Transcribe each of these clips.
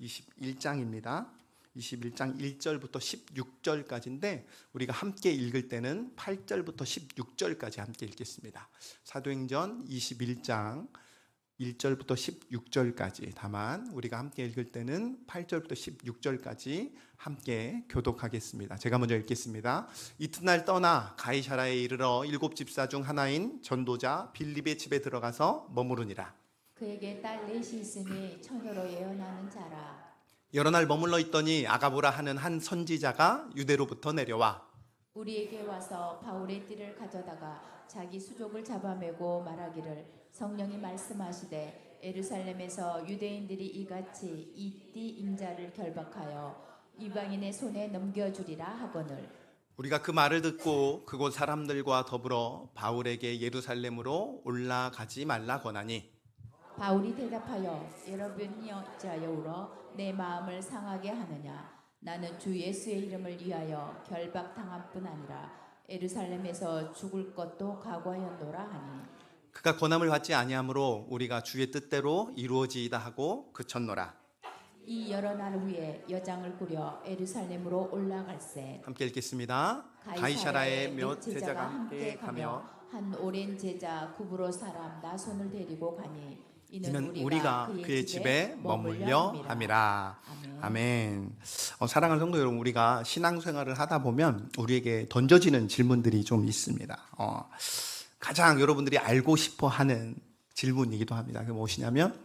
21장입니다. 21장 1절부터 16절까지인데 우리가 함께 읽을 때는 8절부터 16절까지 함께 읽겠습니다. 사도행전 21장 1절부터 16절까지, 다만 우리가 함께 읽을 때는 8절부터 16절까지 함께 교독하겠습니다. 제가 먼저 읽겠습니다. 이튿날 떠나 가이사라에 이르러 7 집사 중 하나인 전도자 빌립의 집에 들어가서 머무르니라. 그에게 딸 넷이 있으니 처녀로 예언하는 자라. 여러 날 머물러 있더니 아가보라 하는 한 선지자가 유대로부터 내려와 우리에게 와서 바울의 띠를 가져다가 자기 수족을 잡아매고 말하기를 성령이 말씀하시되 예루살렘에서 유대인들이 이같이 이 띠 임자를 결박하여 이방인의 손에 넘겨주리라 하거늘. 우리가 그 말을 듣고 그곳 사람들과 더불어 바울에게 예루살렘으로 올라가지 말라 권하니 바울이 대답하여 여러분 여자여우러 내 마음을 상하게 하느냐. 나는 주 예수의 이름을 위하여 결박당한 뿐 아니라 예루살렘에서 죽을 것도 각오하였노라 하니 그가 권함을 받지 아니하므로 우리가 주의 뜻대로 이루어지이다 하고 그쳤노라. 이 여러 날 후에 여장을 꾸려 예루살렘으로 올라갈세. 함께 읽겠습니다. 가이사라에 몇 제자가 함께 가며 한 오랜 제자 구브로 사람 나손을 데리고 가니 이는 우리가 그의 집에 머물려 함이라. 아멘. 사랑하는 성도 여러분, 우리가 신앙생활을 하다 보면 우리에게 던져지는 질문들이 좀 있습니다. 가장 여러분들이 알고 싶어하는 질문이기도 합니다. 그게 무엇이냐면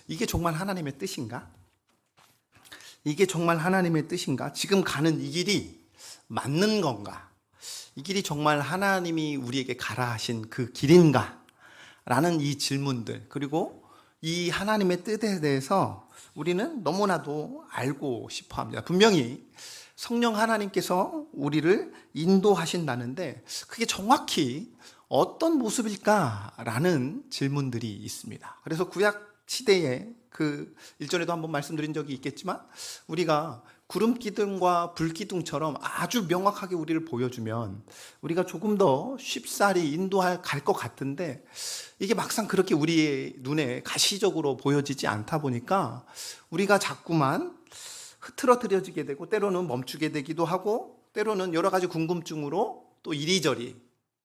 이게 정말 하나님의 뜻인가? 이게 정말 하나님의 뜻인가? 지금 가는 이 길이 맞는 건가? 이 길이 정말 하나님이 우리에게 가라 하신 그 길인가? 라는 이 질문들, 그리고 이 하나님의 뜻에 대해서 우리는 너무나도 알고 싶어 합니다. 분명히 성령 하나님께서 우리를 인도하신다는데 그게 정확히 어떤 모습일까라는 질문들이 있습니다. 그래서 구약 시대에 그 일전에도 한번 말씀드린 적이 있겠지만 우리가 구름 기둥과 불 기둥처럼 아주 명확하게 우리를 보여주면 우리가 조금 더 쉽사리 갈 것 같은데 이게 막상 그렇게 우리의 눈에 가시적으로 보여지지 않다 보니까 우리가 자꾸만 흐트러뜨려지게 되고 때로는 멈추게 되기도 하고 때로는 여러 가지 궁금증으로 또 이리저리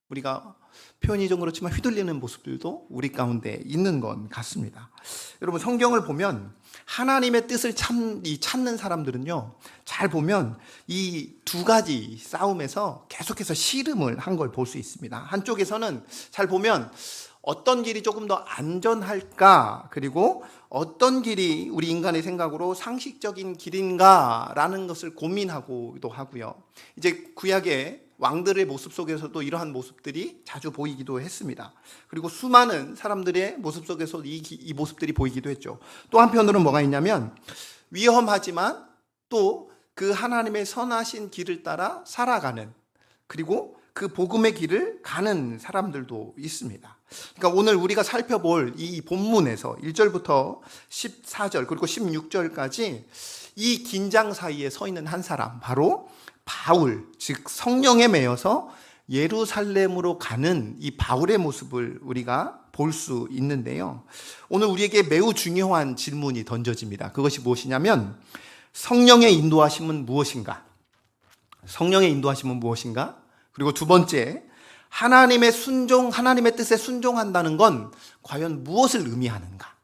우리가 표현이 좀 그렇지만 휘둘리는 모습들도 우리 가운데 있는 것 같습니다. 여러분, 성경을 보면 하나님의 뜻을 찾는 사람들은요, 잘 보면 이 두 가지 싸움에서 계속해서 씨름을 한 걸 볼 수 있습니다. 한쪽에서는 잘 보면 어떤 길이 조금 더 안전할까, 그리고 어떤 길이 우리 인간의 생각으로 상식적인 길인가라는 것을 고민하고도 하고요. 이제 구약의 왕들의 모습 속에서도 이러한 모습들이 자주 보이기도 했습니다. 그리고 수많은 사람들의 모습 속에서 이 모습들이 보이기도 했죠. 또 한편으로는 뭐가 있냐면 위험하지만 또 그 하나님의 선하신 길을 따라 살아가는, 그리고 그 복음의 길을 가는 사람들도 있습니다. 그러니까 오늘 우리가 살펴볼 이 본문에서 1절부터 14절 그리고 16절까지 이 긴장 사이에 서 있는 한 사람, 바로 바울, 즉 성령에 매여서 예루살렘으로 가는 이 바울의 모습을 우리가 볼 수 있는데요. 오늘 우리에게 매우 중요한 질문이 던져집니다. 그것이 무엇이냐면 성령의 인도하심은 무엇인가? 성령의 인도하심은 무엇인가? 그리고 두 번째, 하나님의 뜻에 순종한다는 건 과연 무엇을 의미하는가?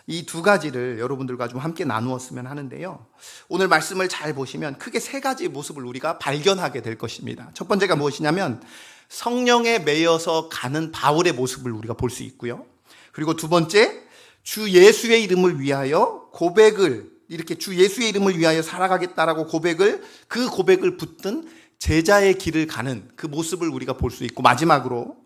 이 두 가지를 여러분들과 좀 함께 나누었으면 하는데요. 오늘 말씀을 잘 보시면 크게 세 가지 모습을 우리가 발견하게 될 것입니다. 첫 번째가 무엇이냐면 성령에 매여서 가는 바울의 모습을 우리가 볼 수 있고요. 그리고 두 번째, 주 예수의 이름을 위하여 이렇게 주 예수의 이름을 위하여 살아가겠다라고 그 고백을 붙든 제자의 길을 가는 그 모습을 우리가 볼 수 있고, 마지막으로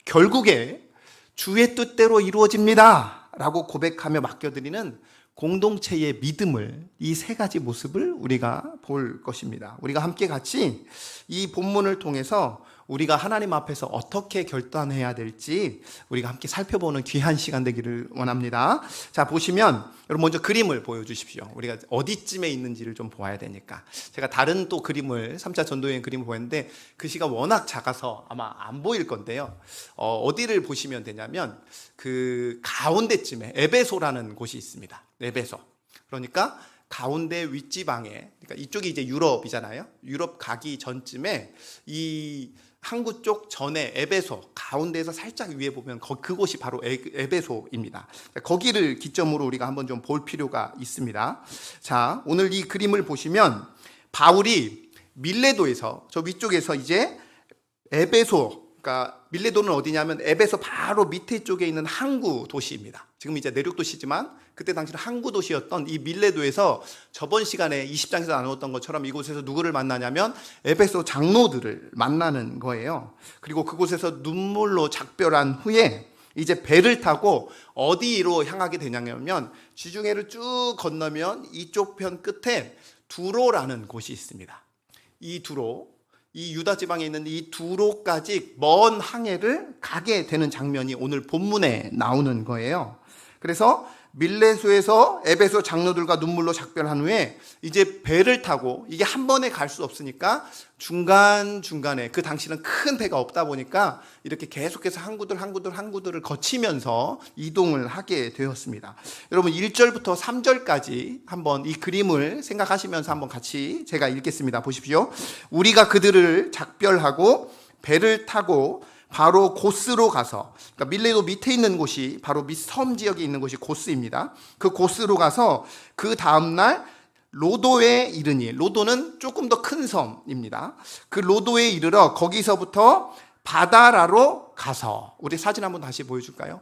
결국에 주의 뜻대로 이루어집니다 라고 고백하며 맡겨드리는 공동체의 믿음을, 이 세 가지 모습을 우리가 볼 것입니다. 우리가 함께 같이 이 본문을 통해서 우리가 하나님 앞에서 어떻게 결단해야 될지 우리가 함께 살펴보는 귀한 시간 되기를 원합니다. 자, 보시면 여러분 먼저 그림을 보여주십시오. 우리가 어디쯤에 있는지를 좀 보아야 되니까. 제가 다른 또 그림을 3차 전도여행 그림을 보였는데 그 시가 워낙 작아서 아마 안 보일 건데요. 어디를 보시면 되냐면 그 가운데쯤에 에베소라는 곳이 있습니다. 에베소. 그러니까 가운데 윗지방에, 그러니까 이쪽이 이제 유럽이잖아요. 유럽 가기 전쯤에 이 항구 쪽 전에 에베소 가운데에서 살짝 위에 보면 그곳이 바로 에베소입니다. 거기를 기점으로 우리가 한번 좀 볼 필요가 있습니다. 자, 오늘 이 그림을 보시면 바울이 밀레도에서 저 위쪽에서 이제 에베소, 그러니까 밀레도는 어디냐면 에베소 바로 밑에 쪽에 있는 항구 도시입니다. 지금 이제 내륙 도시지만 그때 당시는 항구 도시였던 이 밀레도에서 저번 시간에 20장에서 나누었던 것처럼 이곳에서 누구를 만나냐면 에베소 장로들을 만나는 거예요. 그리고 그곳에서 눈물로 작별한 후에 이제 배를 타고 어디로 향하게 되냐면 지중해를 쭉 건너면 이쪽 편 끝에 두로라는 곳이 있습니다. 이 두로, 이 유다 지방에 있는 이 두로까지 먼 항해를 가게 되는 장면이 오늘 본문에 나오는 거예요. 그래서 밀레소에서 에베소 장로들과 눈물로 작별한 후에 이제 배를 타고, 이게 한 번에 갈 수 없으니까 중간중간에, 그 당시는 큰 배가 없다 보니까 이렇게 계속해서 항구들을 거치면서 이동을 하게 되었습니다. 여러분 1절부터 3절까지 한번 이 그림을 생각하시면서 한번 같이 제가 읽겠습니다. 보십시오. 우리가 그들을 작별하고 배를 타고 바로 고스로 가서, 그러니까 밀레도 밑에 있는 곳이 바로 밑섬 지역에 있는 곳이 고스입니다. 그 고스로 가서 그 다음날 로도에 이르니, 로도는 조금 더 큰 섬입니다. 그 로도에 이르러 거기서부터 바다라로 가서, 우리 사진 한번 다시 보여줄까요?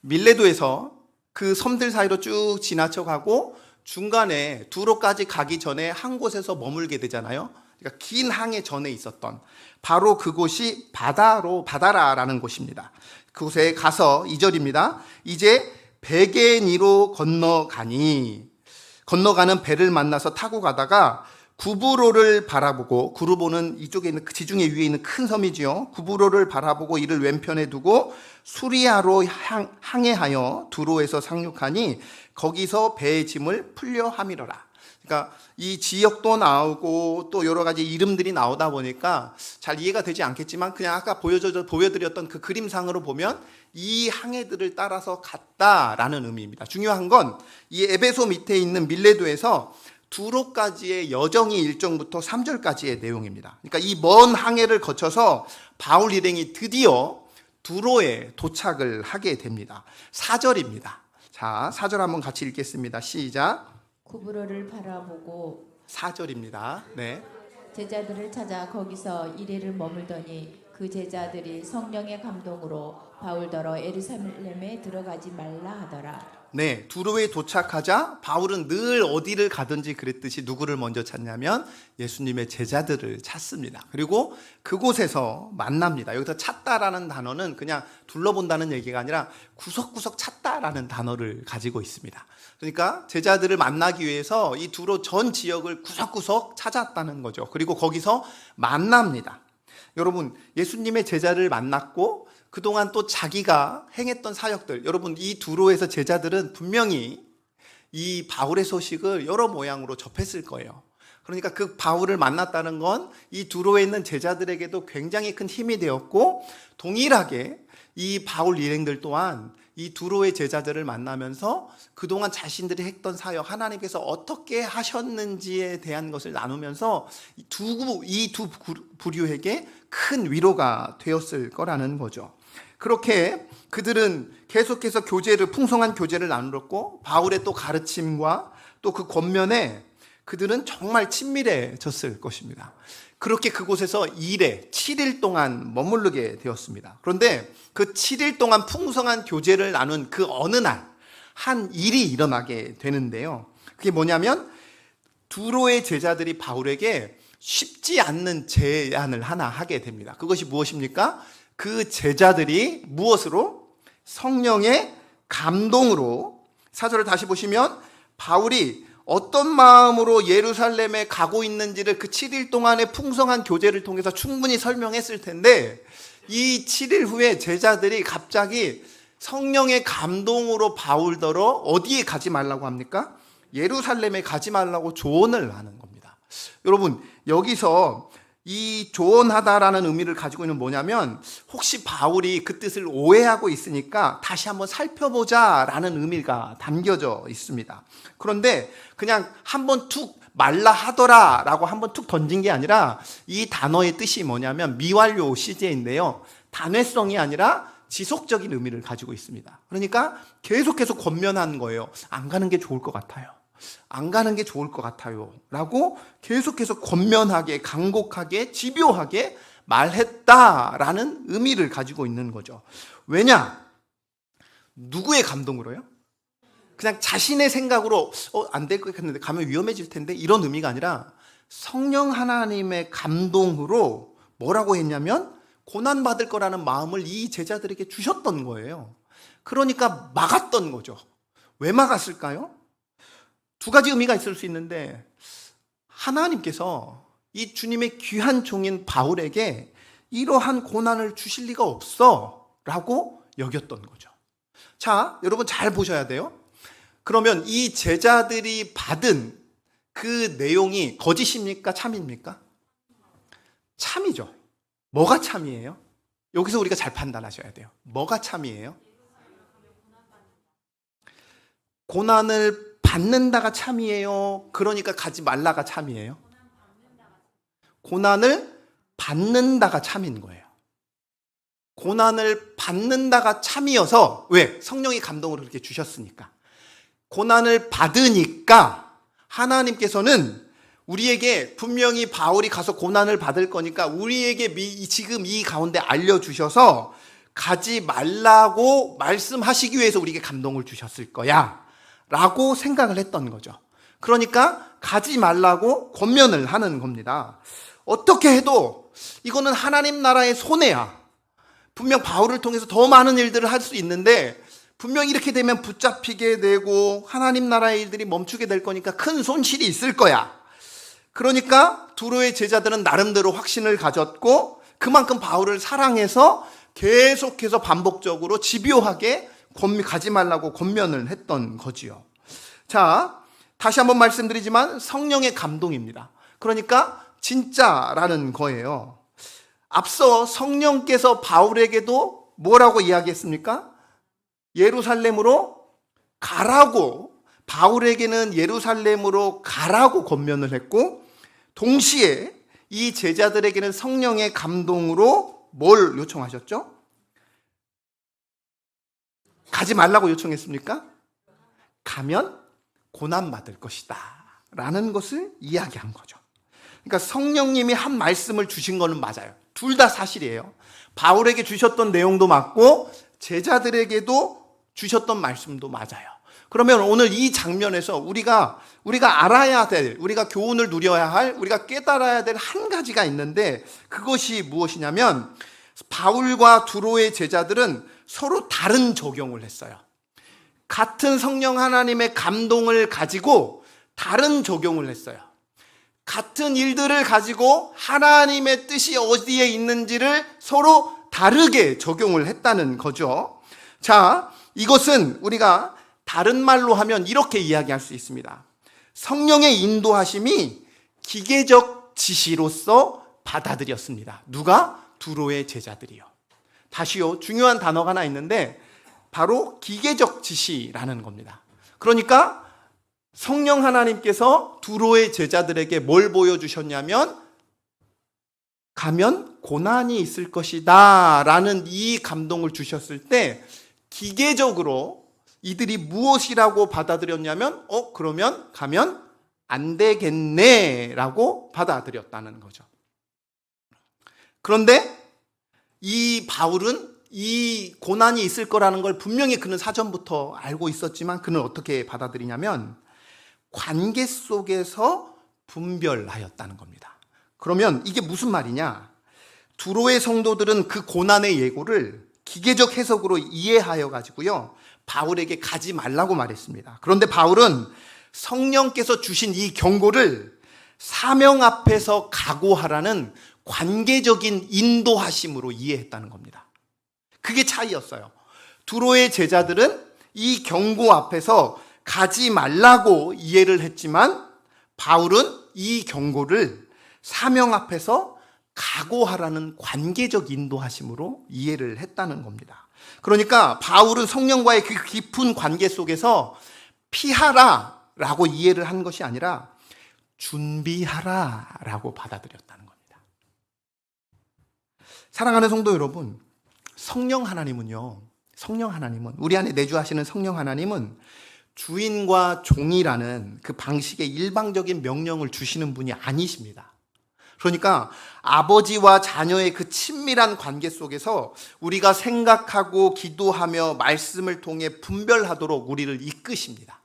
밀레도에서 그 섬들 사이로 쭉 지나쳐가고 중간에 두로까지 가기 전에 한 곳에서 머물게 되잖아요. 그러니까 긴 항해 전에 있었던 바로 그곳이 바다라라는 곳입니다. 그곳에 가서 2절입니다. 이제 베게니로 건너가는 배를 만나서 타고 가다가 구브로를 바라보고, 구브로는 이쪽에 있는 지중해 위에 있는 큰 섬이지요. 구브로를 바라보고 이를 왼편에 두고 수리아로 항해하여 두로에서 상륙하니 거기서 배의 짐을 풀려 함이러라. 그러니까 이 지역도 나오고 또 여러 가지 이름들이 나오다 보니까 잘 이해가 되지 않겠지만 그냥 아까 보여드렸던 그 그림상으로 보면 이 항해들을 따라서 갔다라는 의미입니다. 중요한 건 이 에베소 밑에 있는 밀레도에서 두로까지의 여정이 1절부터 3절까지의 내용입니다. 그러니까 이 먼 항해를 거쳐서 바울 일행이 드디어 두로에 도착을 하게 됩니다. 4절입니다. 자, 4절 한번 같이 읽겠습니다. 시작. 구브로를 바라보고 4절입니다. 네. 제자들을 찾아 거기서 이래를 머물더니 그 제자들이 성령의 감동으로 바울더러 예루살렘에 들어가지 말라 하더라. 네, 두로에 도착하자 바울은 늘 어디를 가든지 그랬듯이 누구를 먼저 찾냐면 예수님의 제자들을 찾습니다. 그리고 그곳에서 만납니다. 여기서 찾다라는 단어는 그냥 둘러본다는 얘기가 아니라 구석구석 찾다라는 단어를 가지고 있습니다. 그러니까 제자들을 만나기 위해서 이 두로 전 지역을 구석구석 찾았다는 거죠. 그리고 거기서 만납니다. 여러분, 예수님의 제자를 만났고 그동안 또 자기가 행했던 사역들, 여러분 이 두로에서 제자들은 분명히 이 바울의 소식을 여러 모양으로 접했을 거예요. 그러니까 그 바울을 만났다는 건 이 두로에 있는 제자들에게도 굉장히 큰 힘이 되었고, 동일하게 이 바울 일행들 또한 이 두로의 제자들을 만나면서 그동안 자신들이 했던 사역, 하나님께서 어떻게 하셨는지에 대한 것을 나누면서 이 두 부류에게 큰 위로가 되었을 거라는 거죠. 그렇게 그들은 계속해서 풍성한 교제를 나누었고, 바울의 또 가르침과 또 그 권면에 그들은 정말 친밀해졌을 것입니다. 그렇게 그곳에서 7일 동안 머무르게 되었습니다. 그런데 그 7일 동안 풍성한 교제를 나눈 그 어느 날 한 일이 일어나게 되는데요. 그게 뭐냐면 두로의 제자들이 바울에게 쉽지 않는 제안을 하나 하게 됩니다. 그것이 무엇입니까? 그 제자들이 무엇으로? 성령의 감동으로. 4절을 다시 보시면 바울이 어떤 마음으로 예루살렘에 가고 있는지를 그 7일 동안의 풍성한 교제를 통해서 충분히 설명했을 텐데, 이 7일 후에 제자들이 갑자기 성령의 감동으로 바울더러 어디에 가지 말라고 합니까? 예루살렘에 가지 말라고 조언을 하는 겁니다. 여러분, 여기서 이 조언하다라는 의미를 가지고 있는 뭐냐면 혹시 바울이 그 뜻을 오해하고 있으니까 다시 한번 살펴보자라는 의미가 담겨져 있습니다. 그런데 그냥 한번 툭 말라 하더라라고 한번 툭 던진 게 아니라 이 단어의 뜻이 뭐냐면 미완료 시제인데요. 단회성이 아니라 지속적인 의미를 가지고 있습니다. 그러니까 계속해서 권면한 거예요. 안 가는 게 좋을 것 같아요. 안 가는 게 좋을 것 같아요. 라고 계속해서 권면하게, 간곡하게, 집요하게 말했다라는 의미를 가지고 있는 거죠. 왜냐? 누구의 감동으로요? 그냥 자신의 생각으로 안 될 것 같은데 가면 위험해질 텐데 이런 의미가 아니라 성령 하나님의 감동으로 뭐라고 했냐면 고난받을 거라는 마음을 이 제자들에게 주셨던 거예요. 그러니까 막았던 거죠. 왜 막았을까요? 두 가지 의미가 있을 수 있는데 하나님께서 이 주님의 귀한 종인 바울에게 이러한 고난을 주실 리가 없어 라고 여겼던 거죠. 자, 여러분 잘 보셔야 돼요. 그러면 이 제자들이 받은 그 내용이 거짓입니까? 참입니까? 참이죠. 뭐가 참이에요? 여기서 우리가 잘 판단하셔야 돼요. 뭐가 참이에요? 고난을 받는다가 참이에요? 그러니까 가지 말라가 참이에요? 고난을 받는다가 참인 거예요. 고난을 받는다가 참이어서 왜? 성령이 감동을 그렇게 주셨으니까. 고난을 받으니까 하나님께서는 우리에게 분명히 바울이 가서 고난을 받을 거니까 우리에게 지금 이 가운데 알려주셔서 가지 말라고 말씀하시기 위해서 우리에게 감동을 주셨을 거야 라고 생각을 했던 거죠. 그러니까 가지 말라고 권면을 하는 겁니다. 어떻게 해도 이거는 하나님 나라의 손해야. 분명 바울을 통해서 더 많은 일들을 할 수 있는데 분명 이렇게 되면 붙잡히게 되고 하나님 나라의 일들이 멈추게 될 거니까 큰 손실이 있을 거야. 그러니까 두로의 제자들은 나름대로 확신을 가졌고 그만큼 바울을 사랑해서 계속해서 반복적으로 집요하게 가지 말라고 권면을 했던 거지요. 자, 다시 한번 말씀드리지만 성령의 감동입니다. 그러니까 진짜라는 거예요. 앞서 성령께서 바울에게도 뭐라고 이야기했습니까? 예루살렘으로 가라고, 바울에게는 예루살렘으로 가라고 권면을 했고 동시에 이 제자들에게는 성령의 감동으로 뭘 요청하셨죠? 가지 말라고 요청했습니까? 가면 고난받을 것이다 라는 것을 이야기한 거죠. 그러니까 성령님이 한 말씀을 주신 거는 맞아요. 둘 다 사실이에요. 바울에게 주셨던 내용도 맞고 제자들에게도 주셨던 말씀도 맞아요. 그러면 오늘 이 장면에서 우리가 알아야 될, 우리가 교훈을 누려야 할, 우리가 깨달아야 될 한 가지가 있는데 그것이 무엇이냐면 바울과 두로의 제자들은 서로 다른 적용을 했어요. 같은 성령 하나님의 감동을 가지고 다른 적용을 했어요. 같은 일들을 가지고 하나님의 뜻이 어디에 있는지를 서로 다르게 적용을 했다는 거죠. 자, 이것은 우리가 다른 말로 하면 이렇게 이야기할 수 있습니다. 성령의 인도하심이 기계적 지시로서 받아들였습니다. 누가? 두로의 제자들이요. 다시요, 중요한 단어가 하나 있는데 바로 기계적 지시라는 겁니다. 그러니까 성령 하나님께서 두로의 제자들에게 뭘 보여주셨냐면 가면 고난이 있을 것이다 라는 이 감동을 주셨을 때 기계적으로 이들이 무엇이라고 받아들였냐면 그러면 가면 안 되겠네 라고 받아들였다는 거죠. 그런데 이 바울은 이 고난이 있을 거라는 걸 분명히 그는 사전부터 알고 있었지만 그는 어떻게 받아들이냐면 관계 속에서 분별하였다는 겁니다. 그러면 이게 무슨 말이냐? 두로의 성도들은 그 고난의 예고를 기계적 해석으로 이해하여 가지고요 바울에게 가지 말라고 말했습니다. 그런데 바울은 성령께서 주신 이 경고를 사명 앞에서 각오하라는 관계적인 인도하심으로 이해했다는 겁니다. 그게 차이였어요. 두로의 제자들은 이 경고 앞에서 가지 말라고 이해를 했지만 바울은 이 경고를 사명 앞에서 각오하라는 관계적 인도하심으로 이해를 했다는 겁니다. 그러니까 바울은 성령과의 그 깊은 관계 속에서 피하라 라고 이해를 한 것이 아니라 준비하라 라고 받아들였다는 겁니다. 사랑하는 성도 여러분, 성령 하나님은 우리 안에 내주하시는 성령 하나님은 주인과 종이라는 그 방식의 일방적인 명령을 주시는 분이 아니십니다. 그러니까 아버지와 자녀의 그 친밀한 관계 속에서 우리가 생각하고 기도하며 말씀을 통해 분별하도록 우리를 이끄십니다.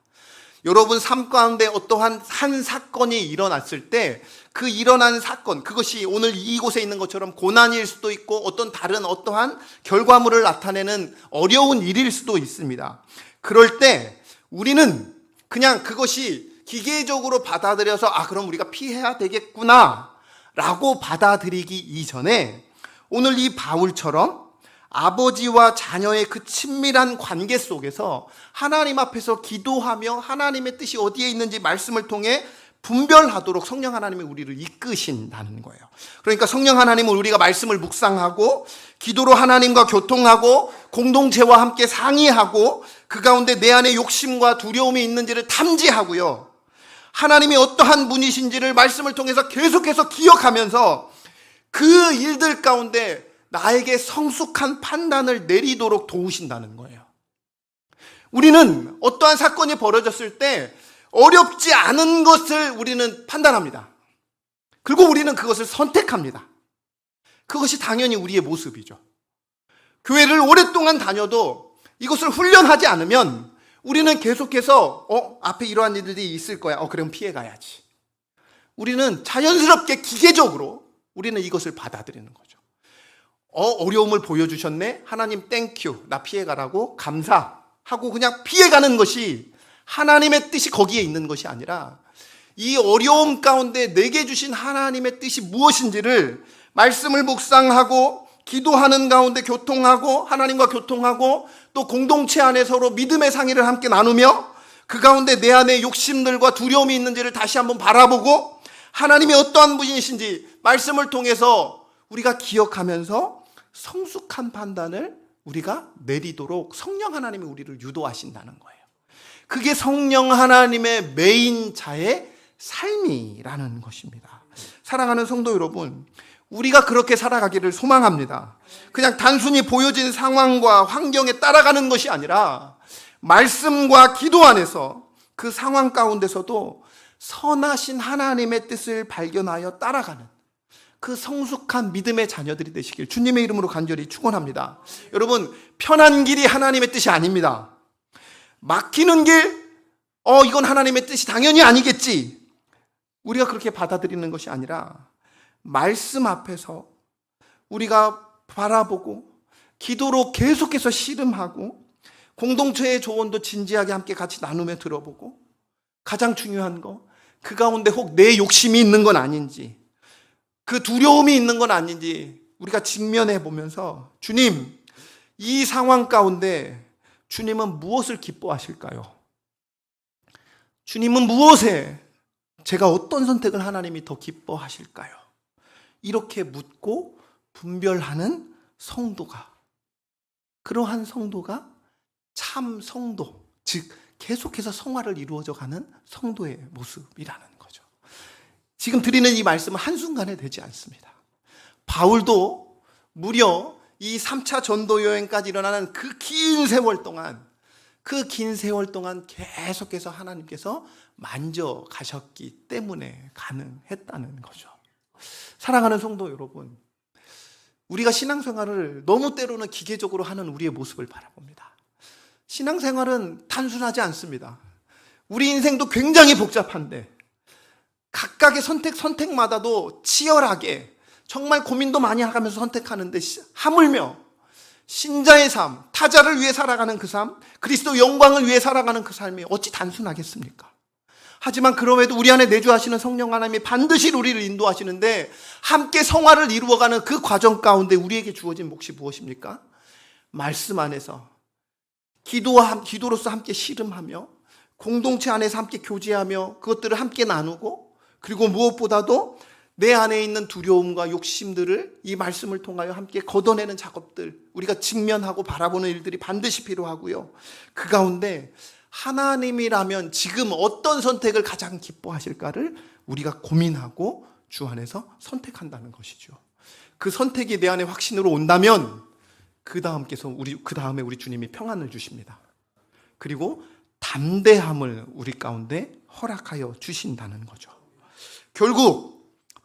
여러분 삶 가운데 어떠한 한 사건이 일어났을 때 그 일어난 사건, 그것이 오늘 이곳에 있는 것처럼 고난일 수도 있고 어떤 다른 어떠한 결과물을 나타내는 어려운 일일 수도 있습니다. 그럴 때 우리는 그냥 그것이 기계적으로 받아들여서 그럼 우리가 피해야 되겠구나 라고 받아들이기 이전에 오늘 이 바울처럼 아버지와 자녀의 그 친밀한 관계 속에서 하나님 앞에서 기도하며 하나님의 뜻이 어디에 있는지 말씀을 통해 분별하도록 성령 하나님이 우리를 이끄신다는 거예요. 그러니까 성령 하나님은 우리가 말씀을 묵상하고 기도로 하나님과 교통하고 공동체와 함께 상의하고 그 가운데 내 안에 욕심과 두려움이 있는지를 탐지하고요. 하나님이 어떠한 분이신지를 말씀을 통해서 계속해서 기억하면서 그 일들 가운데 나에게 성숙한 판단을 내리도록 도우신다는 거예요. 우리는 어떠한 사건이 벌어졌을 때 어렵지 않은 것을 우리는 판단합니다. 그리고 우리는 그것을 선택합니다. 그것이 당연히 우리의 모습이죠. 교회를 오랫동안 다녀도 이것을 훈련하지 않으면 우리는 계속해서 앞에 이러한 일들이 있을 거야. 그럼 피해 가야지. 우리는 자연스럽게 기계적으로 우리는 이것을 받아들이는 거죠. 어려움을 보여주셨네. 하나님 땡큐. 나 피해 가라고 감사하고 그냥 피해 가는 것이 하나님의 뜻이 거기에 있는 것이 아니라 이 어려움 가운데 내게 주신 하나님의 뜻이 무엇인지를 말씀을 묵상하고 기도하는 가운데 교통하고 하나님과 교통하고 또 공동체 안에 서로 믿음의 상의를 함께 나누며 그 가운데 내 안에 욕심들과 두려움이 있는지를 다시 한번 바라보고 하나님이 어떠한 분이신지 말씀을 통해서 우리가 기억하면서 성숙한 판단을 우리가 내리도록 성령 하나님이 우리를 유도하신다는 거예요. 그게 성령 하나님의 메인자의 삶이라는 것입니다. 사랑하는 성도 여러분, 우리가 그렇게 살아가기를 소망합니다. 그냥 단순히 보여진 상황과 환경에 따라가는 것이 아니라 말씀과 기도 안에서 그 상황 가운데서도 선하신 하나님의 뜻을 발견하여 따라가는 그 성숙한 믿음의 자녀들이 되시길 주님의 이름으로 간절히 축원합니다. 여러분, 편한 길이 하나님의 뜻이 아닙니다. 막히는 길, 이건 하나님의 뜻이 당연히 아니겠지. 우리가 그렇게 받아들이는 것이 아니라 말씀 앞에서 우리가 바라보고 기도로 계속해서 씨름하고 공동체의 조언도 진지하게 함께 같이 나누며 들어보고 가장 중요한 거, 그 가운데 혹 내 욕심이 있는 건 아닌지 그 두려움이 있는 건 아닌지 우리가 직면해 보면서 주님, 이 상황 가운데 주님은 무엇을 기뻐하실까요? 주님은 무엇에 제가 어떤 선택을 하나님이 더 기뻐하실까요? 이렇게 묻고 분별하는 성도가, 그러한 성도가 참 성도, 즉 계속해서 성화를 이루어져 가는 성도의 모습이라는 거죠. 지금 드리는 이 말씀은 한순간에 되지 않습니다. 바울도 무려 이 3차 전도 여행까지 일어나는 그 긴 세월 동안 계속해서 하나님께서 만져가셨기 때문에 가능했다는 거죠. 사랑하는 성도 여러분, 우리가 신앙생활을 너무 때로는 기계적으로 하는 우리의 모습을 바라봅니다. 신앙생활은 단순하지 않습니다. 우리 인생도 굉장히 복잡한데 각각의 선택마다도 치열하게 정말 고민도 많이 하면서 선택하는데 하물며 신자의 삶, 타자를 위해 살아가는 그 삶, 그리스도 영광을 위해 살아가는 그 삶이 어찌 단순하겠습니까? 하지만 그럼에도 우리 안에 내주하시는 성령 하나님이 반드시 우리를 인도하시는데 함께 성화를 이루어가는 그 과정 가운데 우리에게 주어진 몫이 무엇입니까? 말씀 안에서 기도로서 함께 씨름하며 공동체 안에서 함께 교제하며 그것들을 함께 나누고 그리고 무엇보다도 내 안에 있는 두려움과 욕심들을 이 말씀을 통하여 함께 걷어내는 작업들, 우리가 직면하고 바라보는 일들이 반드시 필요하고요. 그 가운데 하나님이라면 지금 어떤 선택을 가장 기뻐하실까를 우리가 고민하고 주 안에서 선택한다는 것이죠. 그 선택이 내 안에 확신으로 온다면 그 다음에 우리 주님이 평안을 주십니다. 그리고 담대함을 우리 가운데 허락하여 주신다는 거죠. 결국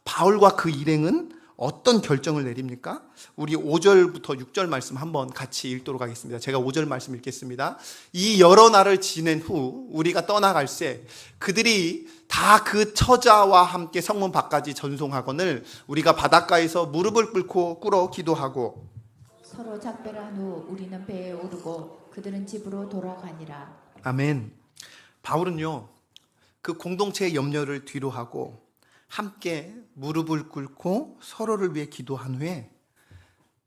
바울과 그 일행은 어떤 결정을 내립니까? 우리 5절부터 6절 말씀 한번 같이 읽도록 하겠습니다. 제가 5절 말씀 읽겠습니다. 이 여러 날을 지낸 후 우리가 떠나갈새 그들이 다 그 처자와 함께 성문 밖까지 전송하거늘 우리가 바닷가에서 무릎을 꿇어 기도하고 서로 작별한 후 우리는 배에 오르고 그들은 집으로 돌아가니라. 아멘. 바울은요, 그 공동체의 염려를 뒤로하고 함께 무릎을 꿇고 서로를 위해 기도한 후에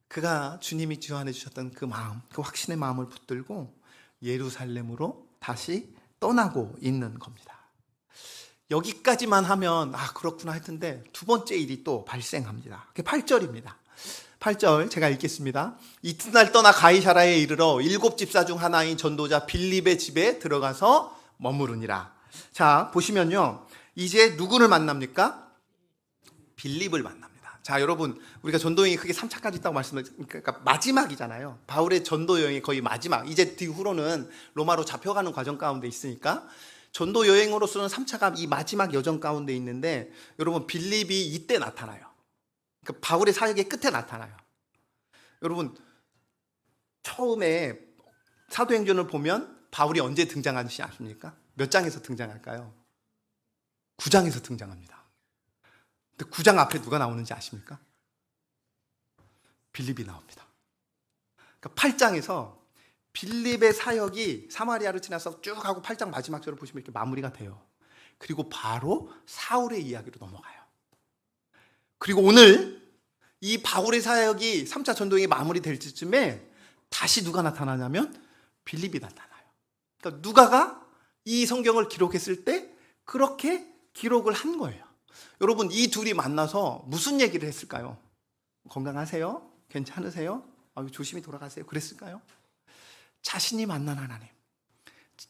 그가 주님이 주안해 주셨던 그 마음, 그 확신의 마음을 붙들고 예루살렘으로 다시 떠나고 있는 겁니다. 여기까지만 하면 그렇구나 할 텐데 두 번째 일이 또 발생합니다. 그게 8절입니다. 8절 제가 읽겠습니다. 이튿날 떠나 가이사라에 이르러 7 집사 중 하나인 전도자 빌립의 집에 들어가서 머무르니라. 자, 보시면요. 이제 누구를 만납니까? 빌립을 만납니다. 자, 여러분, 우리가 전도 여행이 크게 3차까지 있다고 그러니까 마지막이잖아요. 바울의 전도 여행이 거의 마지막. 이제 뒤후로는 로마로 잡혀가는 과정 가운데 있으니까 전도 여행으로서는 3차가 이 마지막 여정 가운데 있는데 여러분, 빌립이 이때 나타나요. 그러니까 바울의 사역의 끝에 나타나요. 여러분, 처음에 사도행전을 보면 바울이 언제 등장하는지 아십니까? 몇 장에서 등장할까요? 9장에서 등장합니다. 근데 9장 앞에 누가 나오는지 아십니까? 빌립이 나옵니다. 그러니까 8장에서 빌립의 사역이 사마리아를 지나서 쭉 하고 8장 마지막 절을 보시면 이렇게 마무리가 돼요. 그리고 바로 사울의 이야기로 넘어가요. 그리고 오늘 이 바울의 사역이 3차 전도행이 마무리될 때쯤에 다시 누가 나타나냐면 빌립이 나타나요. 그러니까 누가가 이 성경을 기록했을 때 그렇게 기록을 한 거예요. 여러분, 이 둘이 만나서 무슨 얘기를 했을까요? 건강하세요? 괜찮으세요? 조심히 돌아가세요. 그랬을까요? 자신이 만난 하나님,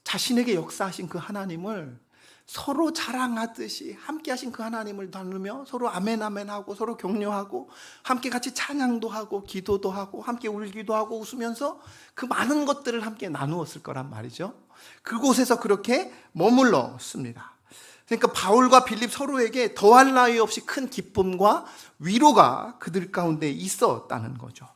자신에게 역사하신 그 하나님을 서로 자랑하듯이 함께 하신 그 하나님을 나누며 서로 아멘 아멘 하고 서로 격려하고 함께 같이 찬양도 하고 기도도 하고 함께 울기도 하고 웃으면서 그 많은 것들을 함께 나누었을 거란 말이죠. 그곳에서 그렇게 머물렀습니다. 그러니까 바울과 빌립 서로에게 더할 나위 없이 큰 기쁨과 위로가 그들 가운데 있었다는 거죠.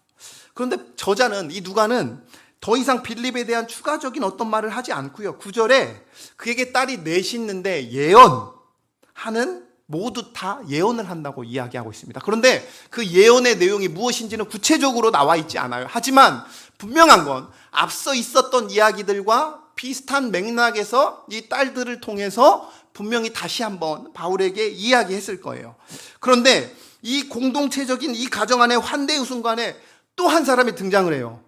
그런데 저자는, 이 누가는 더 이상 빌립에 대한 추가적인 어떤 말을 하지 않고요. 9절에 그에게 딸이 넷이 있는데 예언하는, 모두 다 예언을 한다고 이야기하고 있습니다. 그런데 그 예언의 내용이 무엇인지는 구체적으로 나와 있지 않아요. 하지만 분명한 건 앞서 있었던 이야기들과 비슷한 맥락에서 이 딸들을 통해서 분명히 다시 한번 바울에게 이야기했을 거예요. 그런데 이 공동체적인 이 가정 안에 환대의 순간에 또 한 사람이 등장을 해요.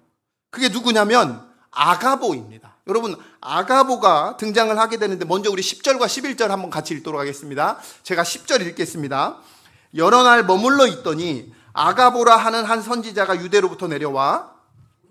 그게 누구냐면 아가보입니다. 여러분, 아가보가 등장을 하게 되는데 먼저 우리 10절과 11절 한번 같이 읽도록 하겠습니다. 제가 10절 읽겠습니다. 여러 날 머물러 있더니 아가보라 하는 한 선지자가 유대로부터 내려와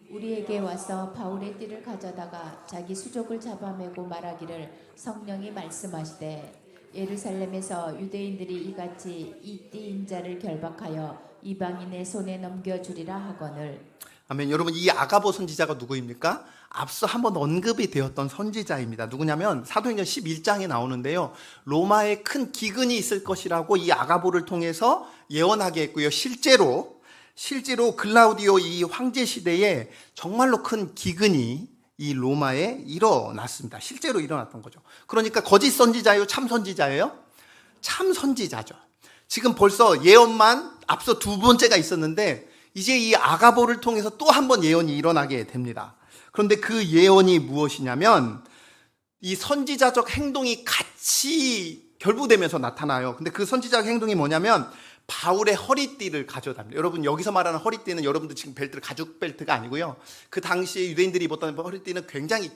우리에게 와서 바울의 띠를 가져다가 자기 수족을 잡아매고 말하기를 성령이 말씀하시되 예루살렘에서 유대인들이 이같이 이 띠 인자를 결박하여 이방인의 손에 넘겨주리라 하거늘. 아멘. 여러분, 이 아가보 선지자가 누구입니까? 앞서 한번 언급이 되었던 선지자입니다. 누구냐면 사도행전 11장에 나오는데요. 로마에 큰 기근이 있을 것이라고 이 아가보를 통해서 예언하게 했고요. 실제로 글라우디오 이 황제 시대에 정말로 큰 기근이 이 로마에 일어났습니다. 실제로 일어났던 거죠. 그러니까 거짓 선지자예요? 참 선지자예요? 참 선지자죠. 지금 벌써 예언만 앞서 두 번째가 있었는데 이제 이 아가보를 통해서 또 한 번 예언이 일어나게 됩니다. 그런데 그 예언이 무엇이냐면 이 선지자적 행동이 같이 결부되면서 나타나요. 근데 그 선지자적 행동이 뭐냐면 바울의 허리띠를 가져답니다. 여러분, 여기서 말하는 허리띠는 여러분들 지금 벨트를 가죽 벨트가 아니고요. 그 당시에 유대인들이 입었던 허리띠는 굉장히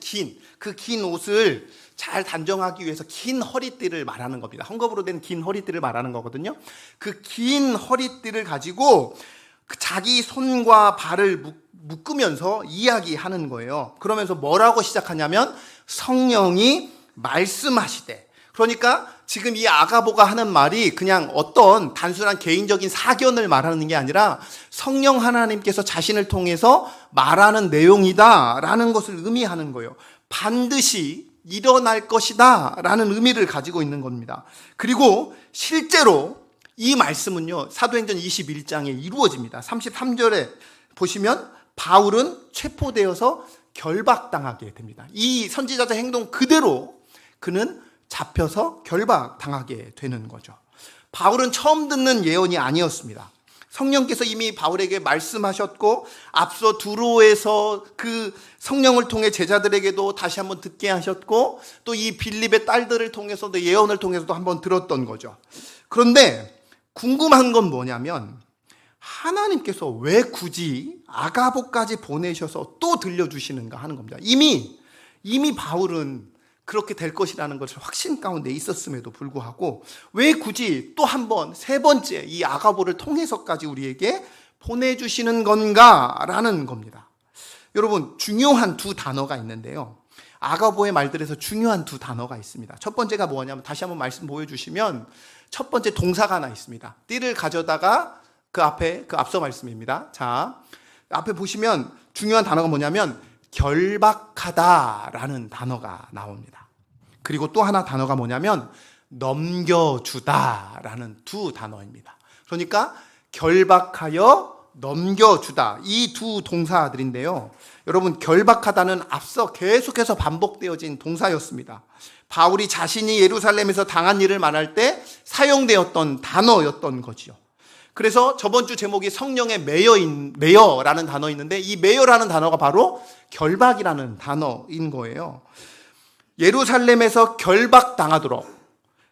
그 긴 옷을 잘 단정하기 위해서 긴 허리띠를 말하는 겁니다. 헝겊으로 된 긴 허리띠를 말하는 거거든요. 그 긴 허리띠를 가지고 자기 손과 발을 묶으면서 이야기하는 거예요. 그러면서 뭐라고 시작하냐면 성령이 말씀하시되, 그러니까 지금 이 아가보가 하는 말이 그냥 어떤 단순한 개인적인 사견을 말하는 게 아니라 성령 하나님께서 자신을 통해서 말하는 내용이다라는 것을 의미하는 거예요. 반드시 일어날 것이다 라는 의미를 가지고 있는 겁니다. 그리고 실제로 이 말씀은요, 사도행전 21장에 이루어집니다. 33절에 보시면 바울은 체포되어서 결박당하게 됩니다. 이 선지자의 행동 그대로 그는 잡혀서 결박당하게 되는 거죠. 바울은 처음 듣는 예언이 아니었습니다. 성령께서 이미 바울에게 말씀하셨고, 앞서 두로에서 그 성령을 통해 제자들에게도 다시 한번 듣게 하셨고, 또 이 빌립의 딸들을 통해서도 예언을 통해서도 한번 들었던 거죠. 그런데 궁금한 건 뭐냐면, 하나님께서 왜 굳이 아가보까지 보내셔서 또 들려주시는가 하는 겁니다. 이미 바울은 그렇게 될 것이라는 것을 확신 가운데 있었음에도 불구하고 왜 굳이 또 한 번, 세 번째 이 아가보를 통해서까지 우리에게 보내주시는 건가라는 겁니다. 여러분, 중요한 두 단어가 있는데요. 아가보의 말들에서 중요한 두 단어가 있습니다. 첫 번째가 뭐냐면, 다시 한번 말씀 보여주시면 첫 번째 동사가 하나 있습니다. 띠를 가져다가 그 앞서 말씀입니다. 자, 앞에 보시면 중요한 단어가 뭐냐면 결박하다라는 단어가 나옵니다. 그리고 또 하나 단어가 뭐냐면 넘겨주다라는 두 단어입니다. 그러니까 결박하여 넘겨주다, 이 두 동사들인데요. 여러분, 결박하다는 앞서 계속해서 반복되어진 동사였습니다. 바울이 자신이 예루살렘에서 당한 일을 말할 때 사용되었던 단어였던 거지요. 그래서 저번 주 제목이 성령의 매여라는 단어 있는데, 이 매여라는 단어가 바로 결박이라는 단어인 거예요. 예루살렘에서 결박당하도록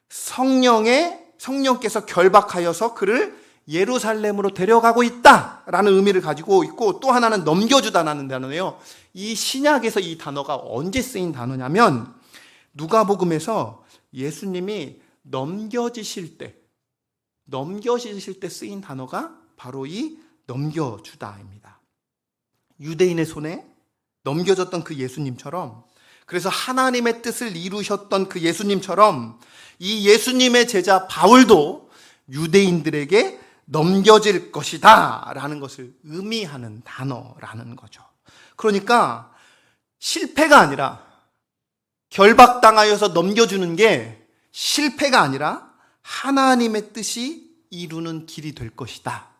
성령께서 결박하여서 그를 예루살렘으로 데려가고 있다라는 의미를 가지고 있고, 또 하나는 넘겨주다라는 단어예요. 이 신약에서 이 단어가 언제 쓰인 단어냐면, 누가복음에서 예수님이 넘겨지실 때 쓰인 단어가 바로 이 넘겨주다입니다. 유대인의 손에 넘겨졌던 그 예수님처럼, 그래서 하나님의 뜻을 이루셨던 그 예수님처럼 이 예수님의 제자 바울도 유대인들에게 넘겨질 것이다 라는 것을 의미하는 단어라는 거죠. 그러니까 실패가 아니라, 결박당하여서 넘겨주는 게 실패가 아니라 하나님의 뜻이 이루는 길이 될 것이다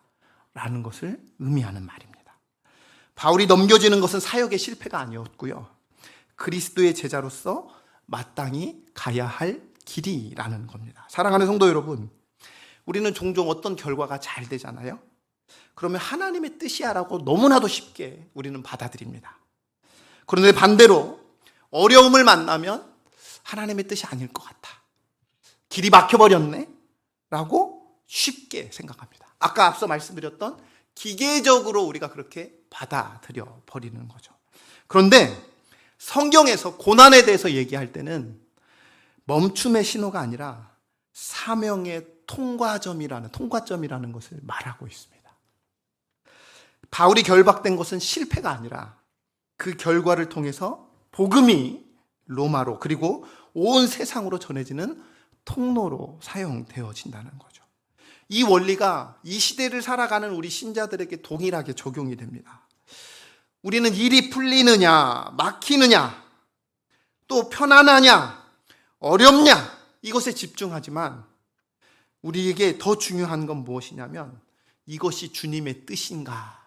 라는 것을 의미하는 말입니다. 바울이 넘겨지는 것은 사역의 실패가 아니었고요, 그리스도의 제자로서 마땅히 가야 할 길이라는 겁니다. 사랑하는 성도 여러분, 우리는 종종 어떤 결과가 잘 되잖아요. 그러면 하나님의 뜻이야라고 너무나도 쉽게 우리는 받아들입니다. 그런데 반대로 어려움을 만나면 하나님의 뜻이 아닐 것 같아, 길이 막혀버렸네 라고 쉽게 생각합니다. 아까 앞서 말씀드렸던 기계적으로 우리가 그렇게 받아들여 버리는 거죠. 그런데 성경에서 고난에 대해서 얘기할 때는 멈춤의 신호가 아니라 사명의 통과점이라는 것을 말하고 있습니다. 바울이 결박된 것은 실패가 아니라 그 결과를 통해서 복음이 로마로, 그리고 온 세상으로 전해지는 통로로 사용되어진다는 거죠. 이 원리가 이 시대를 살아가는 우리 신자들에게 동일하게 적용이 됩니다. 우리는 일이 풀리느냐, 막히느냐, 또 편안하냐, 어렵냐, 이것에 집중하지만 우리에게 더 중요한 건 무엇이냐면 이것이 주님의 뜻인가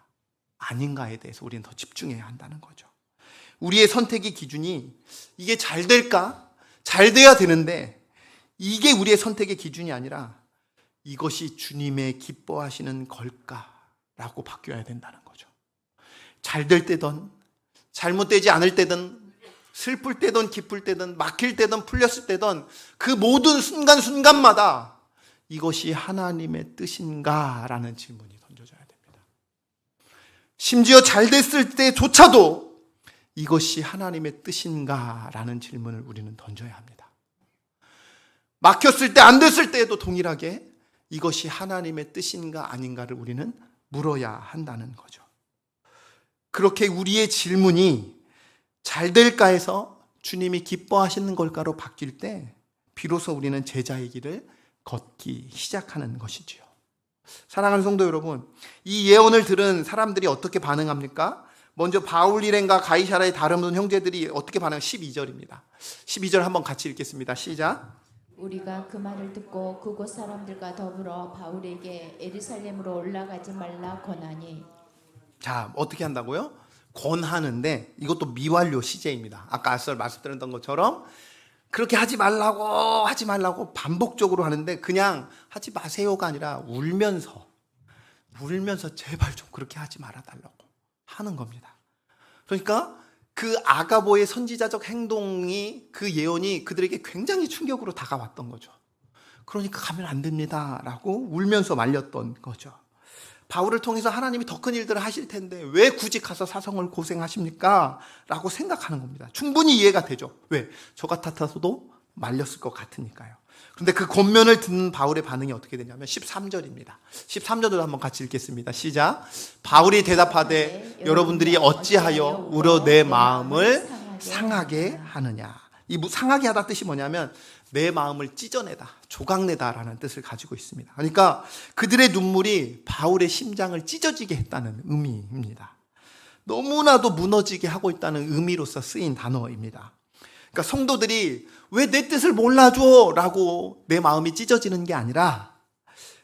아닌가에 대해서 우리는 더 집중해야 한다는 거죠. 우리의 선택의 기준이 이게 잘 될까? 잘 돼야 되는데 이게 우리의 선택의 기준이 아니라 이것이 주님의 기뻐하시는 걸까라고 바뀌어야 된다는 거죠. 잘 될 때든 잘못되지 않을 때든 슬플 때든 기쁠 때든 막힐 때든 풀렸을 때든 그 모든 순간순간마다 이것이 하나님의 뜻인가? 라는 질문이 던져져야 됩니다. 심지어 잘 됐을 때조차도 이것이 하나님의 뜻인가? 라는 질문을 우리는 던져야 합니다. 막혔을 때, 안 됐을 때에도 동일하게 이것이 하나님의 뜻인가 아닌가를 우리는 물어야 한다는 거죠. 그렇게 우리의 질문이 잘 될까 해서 주님이 기뻐하시는 걸까로 바뀔 때 비로소 우리는 제자의 길을 걷기 시작하는 것이지요. 사랑하는 성도 여러분, 이 예언을 들은 사람들이 어떻게 반응합니까? 먼저 바울 일행과 가이사라의 다른 형제들이 어떻게 반응해요? 12절입니다. 12절 한번 같이 읽겠습니다. 시작. 우리가 그 말을 듣고 그곳 사람들과 더불어 바울에게 예루살렘으로 올라가지 말라 권하니. 자, 어떻게 한다고요? 권하는데 이것도 미완료 시제입니다. 아까 앞서 말씀드렸던 것처럼 그렇게 하지 말라고 반복적으로 하는데 그냥 하지 마세요가 아니라 울면서 제발 좀 그렇게 하지 말아달라고 하는 겁니다. 그러니까 그 아가보의 선지자적 행동이, 그 예언이 그들에게 굉장히 충격으로 다가왔던 거죠. 그러니까 가면 안 됩니다 라고 울면서 말렸던 거죠. 바울을 통해서 하나님이 더 큰 일들을 하실 텐데 왜 굳이 가서 사성을 고생하십니까? 라고 생각하는 겁니다. 충분히 이해가 되죠. 왜? 저 같아서도 말렸을 것 같으니까요. 그런데 그 권면을 듣는 바울의 반응이 어떻게 되냐면 13절입니다. 13절도 한번 같이 읽겠습니다. 시작. 바울이 대답하되 여러분들이 어찌하여 울어 내 마음을 상하게 하느냐. 이 상하게 하다 뜻이 뭐냐면 내 마음을 찢어내다, 조각내다라는 뜻을 가지고 있습니다. 그러니까 그들의 눈물이 바울의 심장을 찢어지게 했다는 의미입니다. 너무나도 무너지게 하고 있다는 의미로서 쓰인 단어입니다. 그러니까 성도들이 왜 내 뜻을 몰라줘? 라고 내 마음이 찢어지는 게 아니라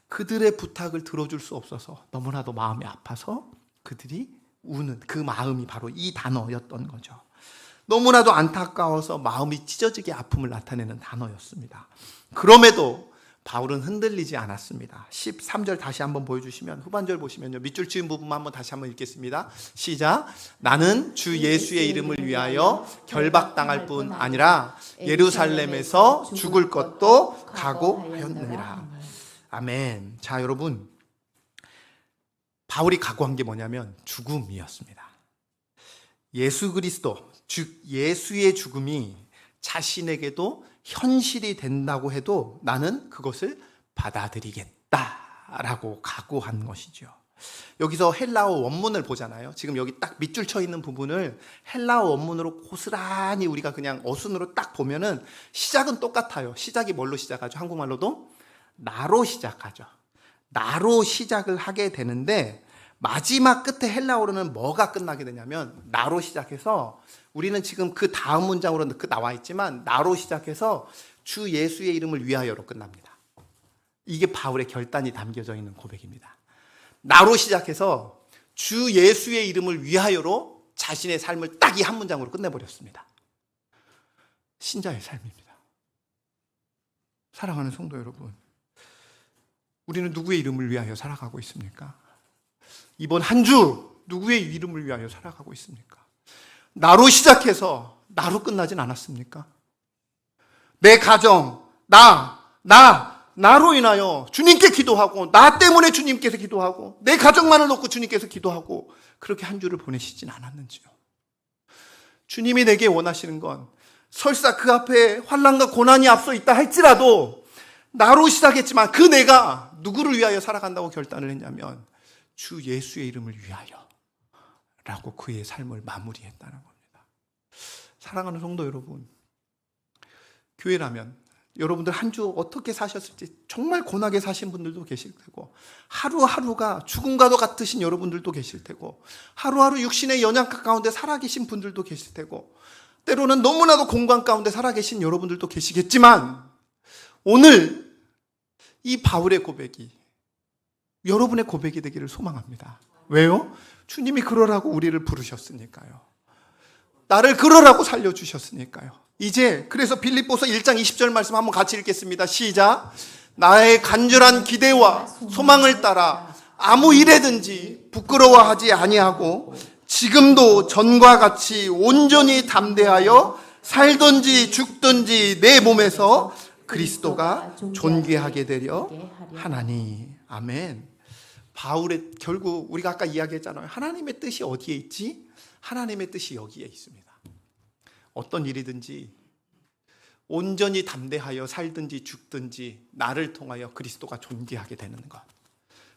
그들의 부탁을 들어줄 수 없어서 너무나도 마음이 아파서 그들이 우는 그 마음이 바로 이 단어였던 거죠. 너무나도 안타까워서 마음이 찢어지게 아픔을 나타내는 단어였습니다. 그럼에도 바울은 흔들리지 않았습니다. 13절 다시 한번 보여주시면, 후반절 보시면요, 밑줄 치은 부분만 한번 다시 한번 읽겠습니다. 시작. 나는 주 예수의 이름을 위하여 결박당할 뿐 아니라 예루살렘에서 죽을 것도 각오하였느니라. 아멘. 자, 여러분, 바울이 각오한 게 뭐냐면 죽음이었습니다. 예수 그리스도, 즉 예수의 죽음이 자신에게도 현실이 된다고 해도 나는 그것을 받아들이겠다라고 각오한 것이죠. 여기서 헬라어 원문을 보잖아요. 지금 여기 딱 밑줄 쳐 있는 부분을 헬라어 원문으로 고스란히 우리가 그냥 어순으로 딱 보면은 시작은 똑같아요. 시작이 뭘로 시작하죠? 한국말로도 나로 시작하죠. 나로 시작을 하게 되는데 마지막 끝에 헬라어로는 뭐가 끝나게 되냐면 나로 시작해서, 우리는 지금 그 다음 문장으로 나와 있지만 나로 시작해서 주 예수의 이름을 위하여로 끝납니다. 이게 바울의 결단이 담겨져 있는 고백입니다. 나로 시작해서 주 예수의 이름을 위하여로 자신의 삶을 딱 이 한 문장으로 끝내버렸습니다. 신자의 삶입니다. 사랑하는 성도 여러분, 우리는 누구의 이름을 위하여 살아가고 있습니까? 이번 한 주 누구의 이름을 위하여 살아가고 있습니까? 나로 시작해서 나로 끝나진 않았습니까? 내 가정, 나로 인하여 주님께 기도하고, 나 때문에 주님께서 기도하고, 내 가정만을 놓고 주님께서 기도하고, 그렇게 한 주를 보내시진 않았는지요? 주님이 내게 원하시는 건 설사 그 앞에 환난과 고난이 앞서 있다 할지라도 나로 시작했지만 그 내가 누구를 위하여 살아간다고 결단을 했냐면 주 예수의 이름을 위하여 라고 그의 삶을 마무리했다는 겁니다. 사랑하는 성도 여러분, 교회라면 여러분들 한 주 어떻게 사셨을지 정말 고나게 사신 분들도 계실 테고, 하루하루가 죽음과도 같으신 여러분들도 계실 테고, 하루하루 육신의 연약함 가운데 살아계신 분들도 계실 테고, 때로는 너무나도 공간 가운데 살아계신 여러분들도 계시겠지만, 오늘 이 바울의 고백이 여러분의 고백이 되기를 소망합니다. 왜요? 주님이 그러라고 우리를 부르셨으니까요. 나를 그러라고 살려주셨으니까요. 이제 그래서 빌립보서 1장 20절 말씀 한번 같이 읽겠습니다. 시작. 나의 간절한 기대와 소망을 따라 아무 일에든지 부끄러워하지 아니하고 지금도 전과 같이 온전히 담대하여 살든지 죽든지 내 몸에서 그리스도가 존귀하게 되려 하나니. 아멘. 바울의 결국 우리가 아까 이야기했잖아요. 하나님의 뜻이 어디에 있지? 하나님의 뜻이 여기에 있습니다. 어떤 일이든지 온전히 담대하여 살든지 죽든지 나를 통하여 그리스도가 존귀하게 되는 것.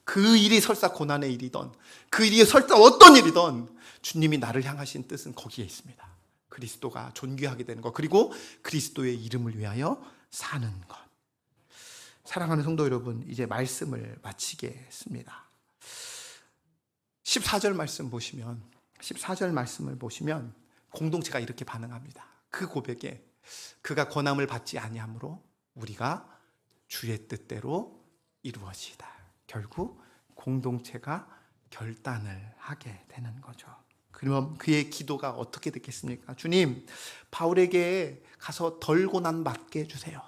그 일이 설사 고난의 일이든 그 일이 설사 어떤 일이든 주님이 나를 향하신 뜻은 거기에 있습니다. 그리스도가 존귀하게 되는 것, 그리고 그리스도의 이름을 위하여 사는 것. 사랑하는 성도 여러분, 이제 말씀을 마치겠습니다. 14절 말씀 보시면 14절 말씀을 보시면 공동체가 이렇게 반응합니다. 그 고백에 그가 권함을 받지 아니하므로 우리가 주의 뜻대로 이루어지이다. 결국 공동체가 결단을 하게 되는 거죠. 그럼 그의 기도가 어떻게 됐겠습니까? 주님, 바울에게 가서 덜 고난 받게 해주세요.